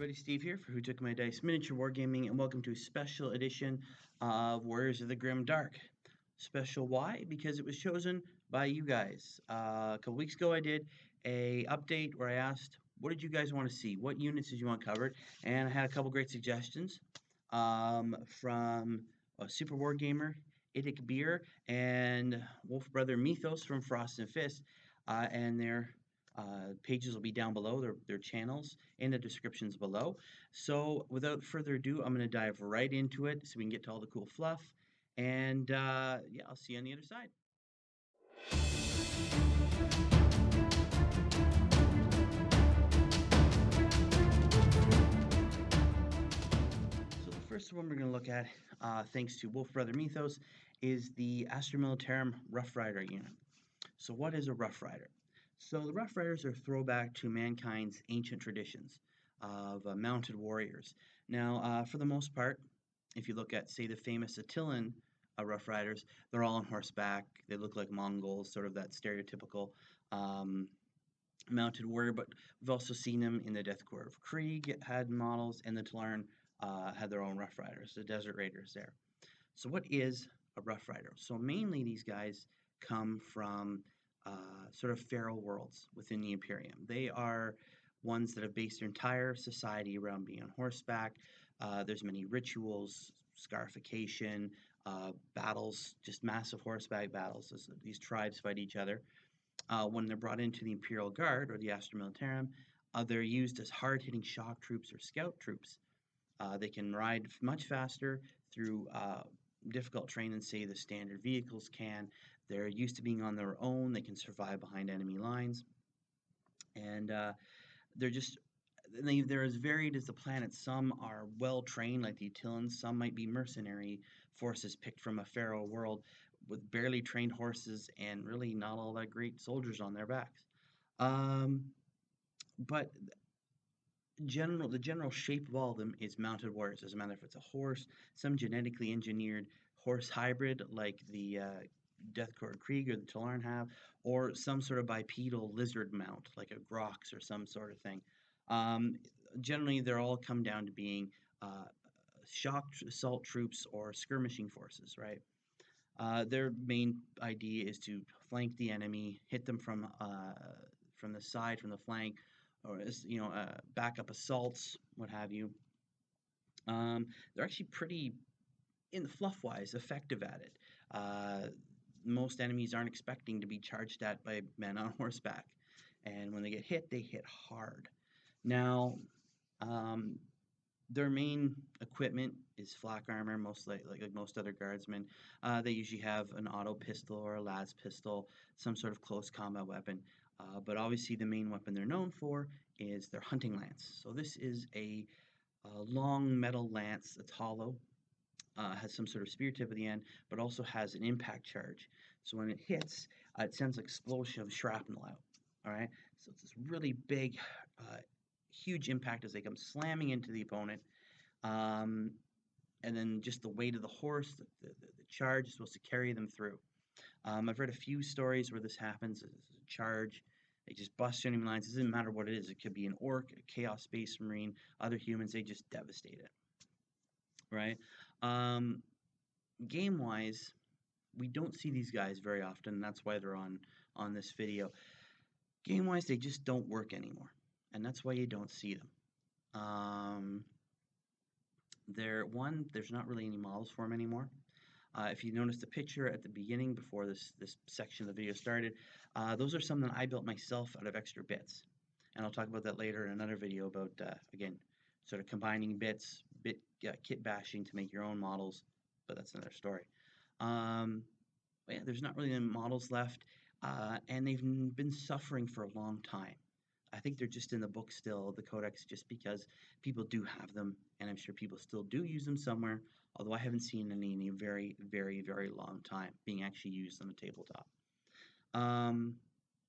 everybody, Steve here for Who Took My Dice Miniature Wargaming, and welcome to a special edition of Warriors of the Grim Dark. Special why? Because it was chosen by you guys. A couple weeks ago I did a update where I asked, what did you guys want to see? What units did you want covered? And I had a couple great suggestions from Super Wargamer, Idic Beer, and Wolf Brother Mythos from Frost and Fist, and their pages will be down below, their channels in the descriptions below. So without further ado, I'm going to dive right into it so we can get to all the cool fluff. And yeah, I'll see you on the other side. So the first one we're going to look at, thanks to Wolf Brother Mythos, is the Astra Militarum Rough Rider unit. So what is a Rough Rider? So the Rough Riders are a throwback to mankind's ancient traditions of mounted warriors. Now, for the most part, if you look at, say, the famous Attilan Rough Riders, they're all on horseback. They look like Mongols, sort of that stereotypical um, mounted warrior. But we've also seen them in the Death Korps of Krieg had models, and the Talarn had their own Rough Riders, the Desert Raiders there. So what is a Rough Rider? So mainly these guys come from sort of feral worlds within the Imperium. They are ones that have based their entire society around being on horseback. There's many rituals, scarification, battles, just massive horseback battles as these tribes fight each other. When they're brought into the Imperial Guard or the Astra Militarum, they're used as hard-hitting shock troops or scout troops. They can ride much faster through difficult terrain than, say, the standard vehicles can. They're used to being on their own. They can survive behind enemy lines. And they're just, they're as varied as the planet. Some are well trained, like the Attillans. Some might be mercenary forces picked from a pharaoh world with barely trained horses and really not all that great soldiers on their backs. But the general shape of all of them is mounted warriors. Doesn't matter if it's a horse, some genetically engineered horse hybrid like the Death Korps Krieg or the Talarn have, or some sort of bipedal lizard mount like a Grox or some sort of thing. Um, Generally, they're all come down to being shock assault troops or skirmishing forces, right? Their main idea is to flank the enemy, hit them from the side, from the flank, or as backup assaults, what have you. They're actually pretty, in the fluff wise, effective at it. Most enemies aren't expecting to be charged at by men on horseback, and when they get hit, they hit hard. Now, um, their main equipment is flak armor, most like most other guardsmen. They usually have an auto pistol or a las pistol, some sort of close combat weapon. But obviously, the main weapon they're known for is their hunting lance. So this is a long metal lance that's hollow, has some sort of spear tip at the end, but also has an impact charge. So when it hits, it sends an explosion of shrapnel out. All right, so it's this really big, huge impact as they come slamming into the opponent. Um, and then just the weight of the horse, the charge is supposed to carry them through. I've read a few stories where this happens. It's a charge, they just bust enemy lines. It doesn't matter what it is. It could be an orc, a chaos space marine, other humans. They just devastate it, right? Um, Game wise, we don't see these guys very often. And that's why they're on this video. Game wise, they just don't work anymore, and that's why you don't see them. There's not really any models for them anymore. If you notice the picture at the beginning before this section of the video started, those are some that I built myself out of extra bits. And I'll talk about that later in another video about, again, sort of combining bits, kit bashing to make your own models, but that's another story. But yeah, there's not really any models left, and they've been suffering for a long time. I think they're just in the book still, the codex, just because people do have them, and I'm sure people still do use them somewhere, although I haven't seen any in a very, very, very long time being actually used on a tabletop.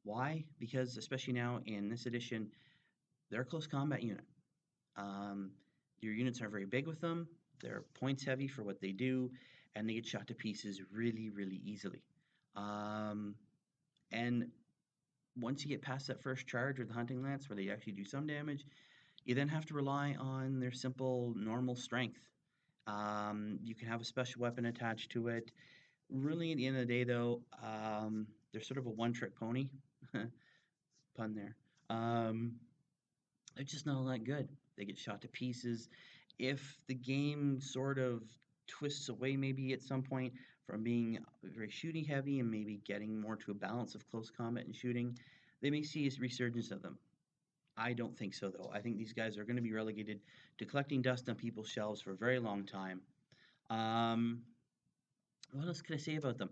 Why? Because especially now in this edition, they're a close combat unit. Um, your units are very big with them, they're points heavy for what they do, and they get shot to pieces really, really easily. And once you get past that first charge with the hunting lance where they actually do some damage, You then have to rely on their simple, normal strength. You can have a special weapon attached to it. Really, at the end of the day, though, they're sort of a one-trick pony. Pun there. Um, they're just not all that good. They get shot to pieces. If the game sort of twists away, maybe at some point, from being very shooting heavy and maybe getting more to a balance of close combat and shooting, they may see a resurgence of them. I don't think so, though. I think these guys are going to be relegated to collecting dust on people's shelves for a very long time. Um, what else can I say about them?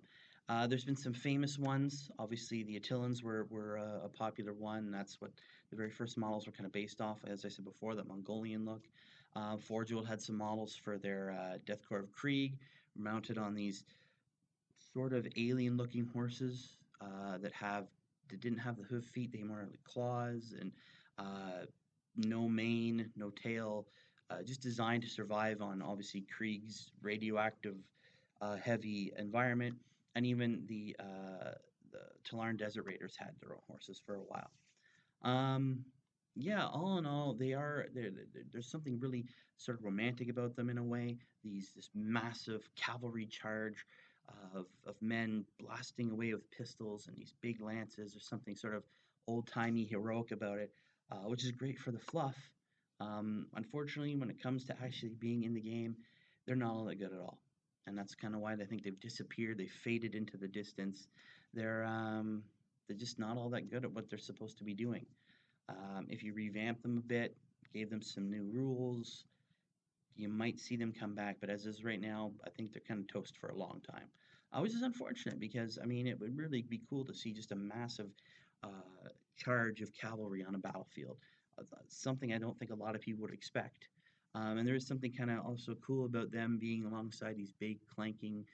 There's been some famous ones. Obviously, the Attillans were a popular one. That's what the very first models were kind of based off, as I said before, that Mongolian look. Forge World had some models for their Death Korps of Krieg, mounted on these sort of alien-looking horses that didn't have the hoof feet. They more had like claws and uh, no mane, no tail, just designed to survive on obviously Krieg's radioactive, heavy environment. And even the Talarn Desert Raiders had their own horses for a while. Um, yeah, all in all, there's something really sort of romantic about them in a way. This massive cavalry charge of men blasting away with pistols and these big lances. There's something sort of old timey heroic about it, which is great for the fluff. Unfortunately, when it comes to actually being in the game, they're not all that good at all, and that's kind of why I think they've disappeared. They've faded into the distance. They're um, they're just not all that good at what they're supposed to be doing. If you revamp them a bit, gave them some new rules, you might see them come back. But as is right now, I think they're kind of toast for a long time, which is unfortunate because I mean it would really be cool to see just a massive charge of cavalry on a battlefield. Something I don't think a lot of people would expect. And there is something kind of also cool about them being alongside these big clanking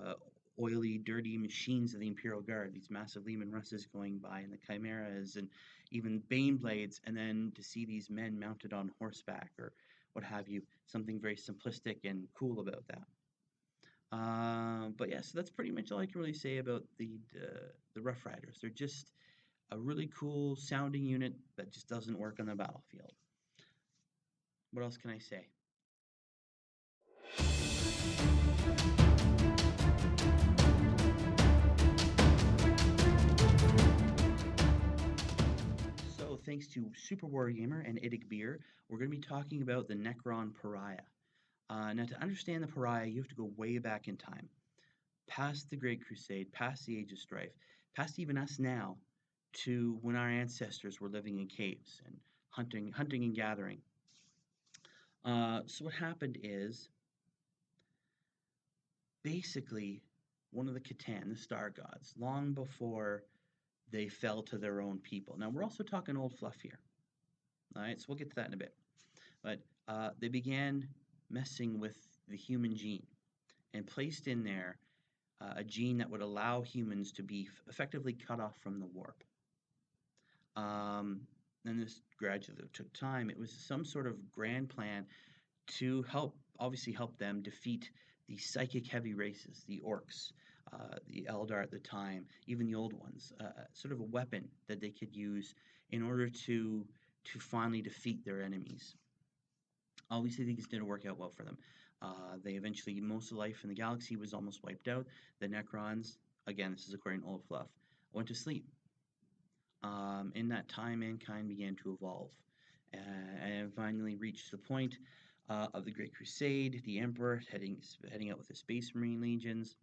uh, oily, dirty machines of the Imperial Guard, these massive Leman Russes going by, and the Chimeras, and even Bane Blades, and then to see these men mounted on horseback or what have you, something very simplistic and cool about that. But yeah, so that's pretty much all I can really say about the Rough Riders. They're just a really cool sounding unit that just doesn't work on the battlefield. What else can I say? So, thanks to Super Wargamer and Idig Beer, we're going to be talking about the Necron Pariah. Now, to understand the Pariah, you have to go way back in time, past the Great Crusade, past the Age of Strife, past even us now, to when our ancestors were living in caves and hunting and gathering. So, what happened is basically one of the Catan, the star gods, long before they fell to their own people. Now, we're also talking old fluff here. All right, so we'll get to that in a bit. But they began messing with the human gene and placed in there a gene that would allow humans to be effectively cut off from the warp. Um, and this gradually took time. It was some sort of grand plan to obviously help them defeat the psychic heavy races, the orcs, the Eldar at the time, even the old ones. Sort of a weapon that they could use in order to finally defeat their enemies. Obviously, things didn't work out well for them. They eventually, most of life in the galaxy was almost wiped out. The Necrons, again, this is according to Old Fluff, went to sleep. In that time, mankind began to evolve and finally reached the point of the Great Crusade, the Emperor heading out with the Space Marine legions.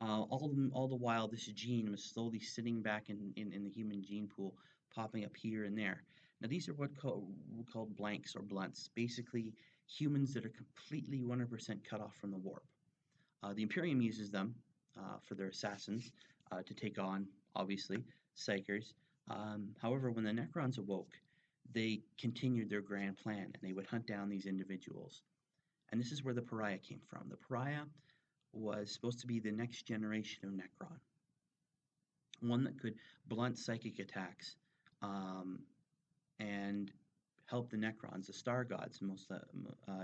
All the while, this gene was slowly sitting back in the human gene pool, popping up here and there. Now, these are called blanks or blunts, basically humans that are completely 100% cut off from the warp. The Imperium uses them for their assassins to take on, obviously, Psykers. However, when the Necrons awoke, they continued their grand plan and they would hunt down these individuals. And this is where the Pariah came from. The Pariah was supposed to be the next generation of Necron, one that could blunt psychic attacks and help the Necrons, the Star Gods,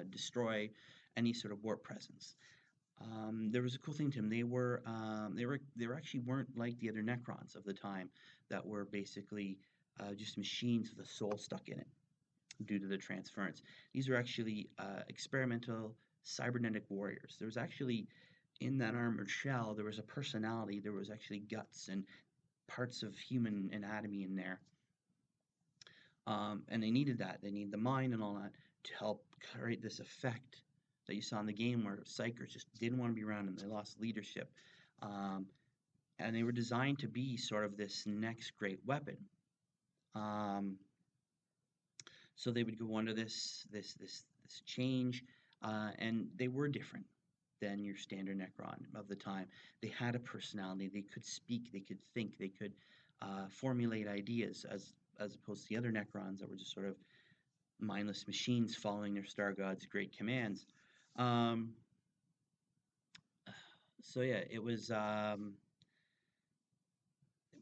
destroy any sort of warp presence. There was a cool thing to them. They were actually weren't like the other Necrons of the time that were basically just machines with a soul stuck in it. due to the transference. These are actually experimental cybernetic warriors. There was actually in that armored shell, there was a personality, there was actually guts and parts of human anatomy in there. And they needed that. They needed the mind and all that to help create this effect that you saw in the game where psychers just didn't want to be around them. They lost leadership. Um, and they were designed to be sort of this next great weapon. Um, so they would go under this change, and they were different than your standard Necron of the time. They had a personality. They could speak. They could think. They could formulate ideas, as opposed to the other Necrons that were just sort of mindless machines following their star god's great commands. Um, so yeah, it was.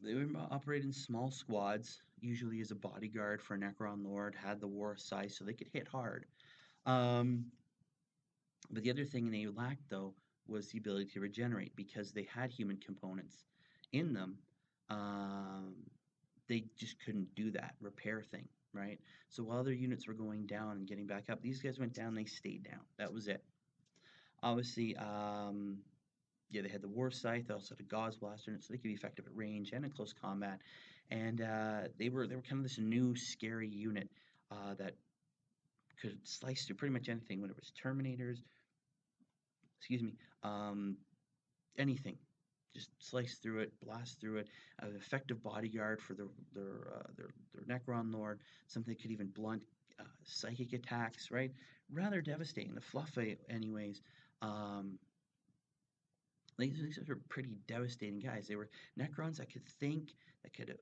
They were operating in small squads, usually as a bodyguard for a Necron Lord. Had the war size, so they could hit hard. Um, but the other thing they lacked, though, was the ability to regenerate because they had human components in them. Um, they just couldn't do that repair thing, right? So while their units were going down and getting back up, these guys went down. They stayed down. That was it. Obviously, yeah, they had the War Scythe, they also had a Gauss Blaster, so they could be effective at range and in close combat. And they were kind of this new scary unit that could slice through pretty much anything, whether it was Terminators, excuse me, um, anything. Just slice through it, blast through it. An effective bodyguard for their Necron Lord. Something that could even blunt psychic attacks. Right, rather devastating. The fluff, anyways. Um, these are pretty devastating guys. They were Necrons that could think, that could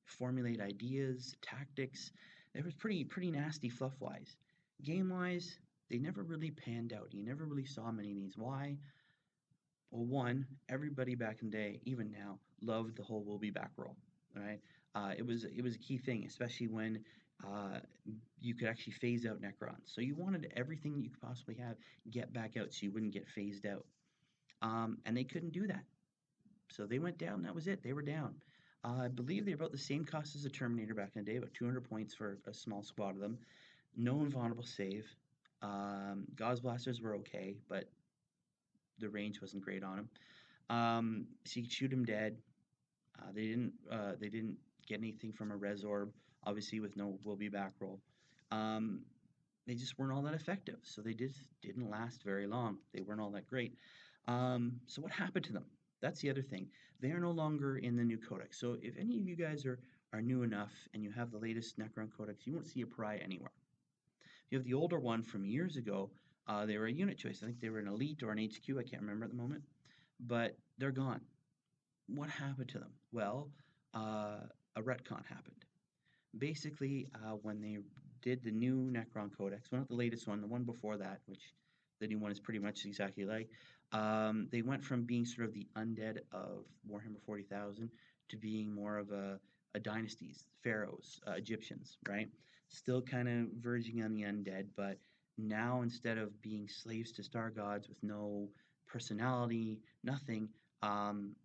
formulate ideas, tactics. It was pretty nasty fluff wise. Game wise, they never really panned out. You never really saw many of these. Why? Well, one, everybody back in the day, even now, loved the whole "we'll be back" roll. Right? It was a key thing, especially when uh, you could actually phase out Necrons. So you wanted everything you could possibly have get back out, so you wouldn't get phased out. And they couldn't do that. So they went down. That was it. They were down. I believe they're about the same cost as a Terminator back in the day, about 200 points for a small squad of them. No invulnerable save. Gauss blasters were okay, but the range wasn't great on them. So you could shoot them dead. They didn't get anything from a res orb, obviously with no will be back roll. Um, they just weren't all that effective, so they didn't last very long. They weren't all that great. So what happened to them? That's the other thing. They are no longer in the new codex. So if any of you guys are new enough and you have the latest Necron codex, you won't see a pariah anywhere. If you have the older one from years ago, they were a unit choice. I think they were an elite or an HQ. I can't remember at the moment, but they're gone. What happened to them? Well, a retcon happened. Basically, when they did the new Necron Codex, well, not the latest one, the one before that, which the new one is pretty much exactly like, they went from being sort of the undead of Warhammer 40,000 to being more of a dynasties, pharaohs, Egyptians, right? Still kind of verging on the undead, but now instead of being slaves to star gods with no personality, nothing, um,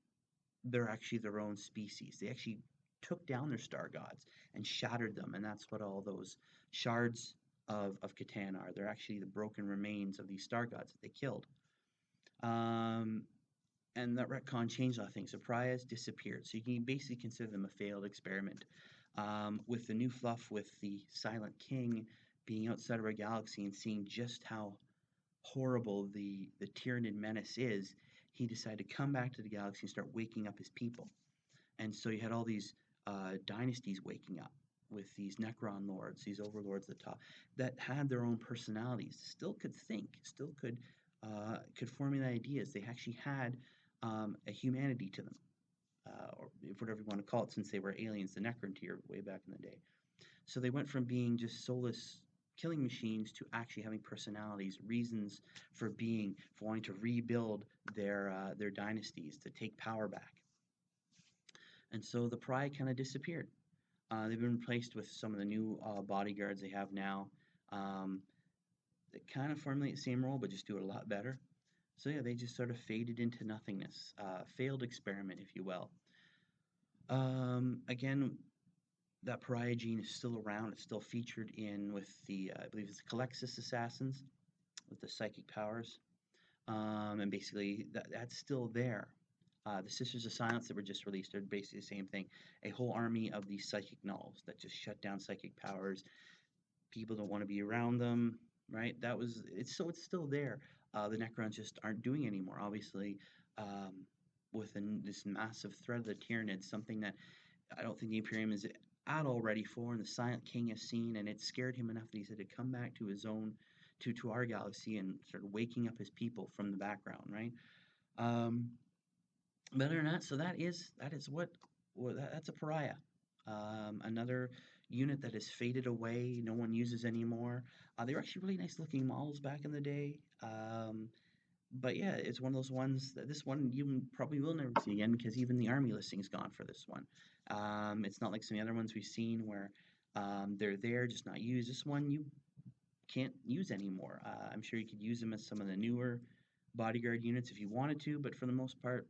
they're actually their own species. They actually took down their star gods and shattered them, and that's what all those shards of Catan are. They're actually the broken remains of these star gods that they killed. Um, and that retcon changed a lot of things. The pariahs disappeared, so you can basically consider them a failed experiment. With the new fluff, with the Silent King being outside of our galaxy and seeing just how horrible the Tyranid menace is, he decided to come back to the galaxy and start waking up his people. And so you had all these dynasties waking up with these Necron lords, these overlords at the top, that had their own personalities, still could think, still could formulate ideas. They actually had a humanity to them, or whatever you want to call it, since they were aliens, the Necron tier, way back in the day. So they went from being just soulless killing machines to actually having personalities, reasons for being, for wanting to rebuild their dynasties, to take power back. And so the pariah kind of disappeared. They've been replaced with some of the new bodyguards they have now that kind of formulate the same role, but just do it a lot better. So yeah, they just sort of faded into nothingness. Failed experiment, if you will. Again, that pariah gene is still around. It's still featured in with the I believe it's the Calexis assassins with the psychic powers, and basically that's still there. The Sisters of Silence that were just released are basically the same thing. A whole army of these psychic nulls that just shut down psychic powers. People don't want to be around them, right? That was it's so it's still there. The Necrons just aren't doing anymore. Obviously, um, this massive threat of the Tyranids, something that I don't think the Imperium is at all ready for, and the Silent King has seen, and it scared him enough that he said to come back to his own, to our galaxy, and started waking up his people from the background, right? Um, but other than that, so that is that's a pariah. Another unit that has faded away, no one uses anymore. They were actually really nice looking models back in the day. But yeah, it's one of those ones that this one you probably will never see again because even the army listing's gone for this one. It's not like some of the other ones we've seen where they're there just not used. This one you can't use anymore. I'm sure you could use them as some of the newer bodyguard units if you wanted to, but for the most part,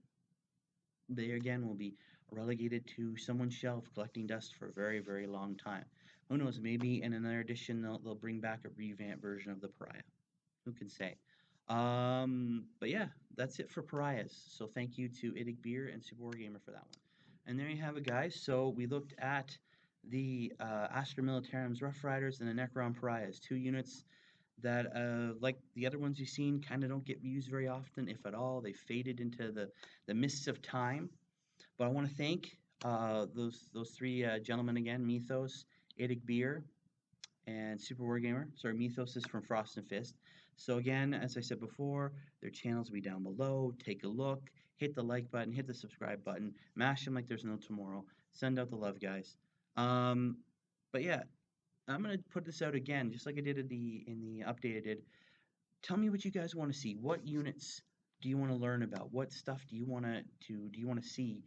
they again will be relegated to someone's shelf collecting dust for a very, very long time. Who knows? Maybe in another edition they'll bring back a revamped version of the Pariah. Who can say? But yeah, that's it for Pariahs. So thank you to Idig Beer and Super Wargamer for that one. And there you have it, guys. So we looked at the Astra Militarim's Rough Riders and the Necron Pariahs, two units that, like the other ones you've seen, kind of don't get used very often, if at all. They faded into the mists of time. But I want to thank those three gentlemen again, Mythos, Idig Beer, and Super Wargamer. Sorry, Mythos is from Frost and Fist. So again, as I said before, their channels will be down below. Take a look, hit the like button, hit the subscribe button, mash them like there's no tomorrow. Send out the love, guys. Um, but yeah, I'm gonna put this out again, just like I did in the update I did. Tell me what you guys want to see. What units do you want to learn about? What stuff do you want to see?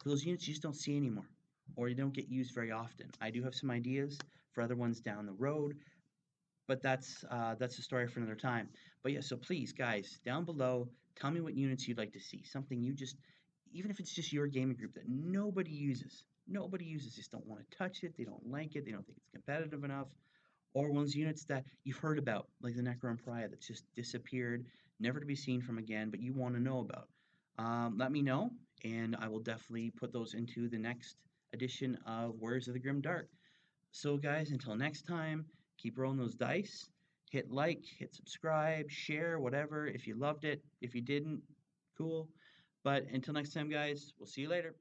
For those units you just don't see anymore, or you don't get used very often. I do have some ideas for other ones down the road, but that's a story for another time. But yeah, so please, guys, down below, tell me what units you'd like to see. Something you just, even if it's just your gaming group that nobody uses, just don't want to touch it. They don't like it. They don't think it's competitive enough, or one's units that you've heard about, like the Necron Pariah that's just disappeared, never to be seen from again, but you want to know about. Let me know, and I will definitely put those into the next edition of Warriors of the Grim Dark. So, guys, until next time, keep rolling those dice. Hit like, hit subscribe, share, whatever. If you loved it, if you didn't, cool. But until next time, guys, we'll see you later.